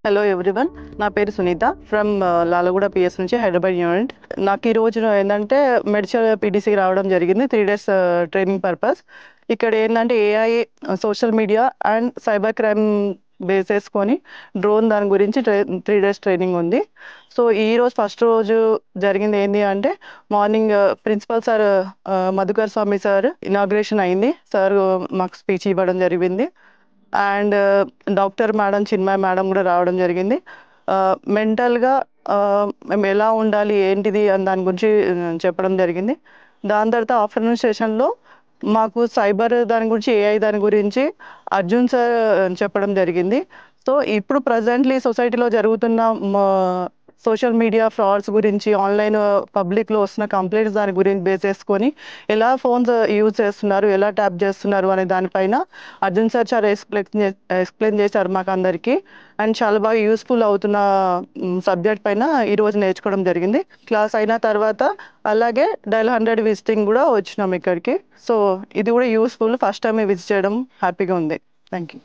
Hello everyone, నా పేరు Sunitha from Lalaguda PS నుంచి హైదరాబాద్ యూనిట్. నాకు ఈ రోజు ఏంటంటే మెడిచల్ పీటీసీకి రావడం జరిగింది 3 days ట్రైనింగ్ పర్పస్. ఇక్కడ ఏంటంటే AI, social media and cyber crime base చేసుకొని డ్రోన్ దాని గురించి 3 days ట్రైనింగ్ ఉంది. సో ఈ రోజు ఫస్ట్ రోజు జరిగింది ఏంటి అంటే మార్నింగ్ ప్రిన్సిపల్ సార్ మధుకర్ స్వామి సార్ ఇనాగ్రేషన్ అయింది. సార్ మాకు స్పీచ్ ఇవ్వడం జరిగింది. And doctor madam Chinmay madam కూడా రావడం జరిగింది. మెంటల్గా మేము ఎలా ఉండాలి ఏంటిది అని దాని గురించి చెప్పడం జరిగింది. దాని తర్వాత ఆఫ్టర్నూన్ సెషన్లో మాకు సైబర్ దాని గురించి, ఏఐ దాని గురించి అర్జున్ సార్ చెప్పడం జరిగింది. సో ఇప్పుడు ప్రజెంట్లీ సొసైటీలో జరుగుతున్న సోషల్ మీడియా ఫ్రాడ్స్ గురించి, ఆన్లైన్ పబ్లిక్లో వస్తున్న కంప్లైంట్స్ దాని గురించి బేస్ చేసుకొని ఎలా ఫోన్స్ యూజ్ చేస్తున్నారు, ఎలా ట్యాప్ చేస్తున్నారు అనే దానిపైన అర్జున్ సార్ చాలా ఎక్స్ప్లెయిన్ చేశారు మాకు అందరికీ. అండ్ చాలా బాగా యూస్ఫుల్ అవుతున్న సబ్జెక్ట్ పైన ఈరోజు నేర్చుకోవడం జరిగింది. క్లాస్ అయిన తర్వాత అలాగే డైల్ 100 విజిటింగ్ కూడా వచ్చినాం ఇక్కడికి. సో ఇది కూడా యూస్ఫుల్, ఫస్ట్ టైం విజిట్ చేయడం హ్యాపీగా ఉంది. Thank you.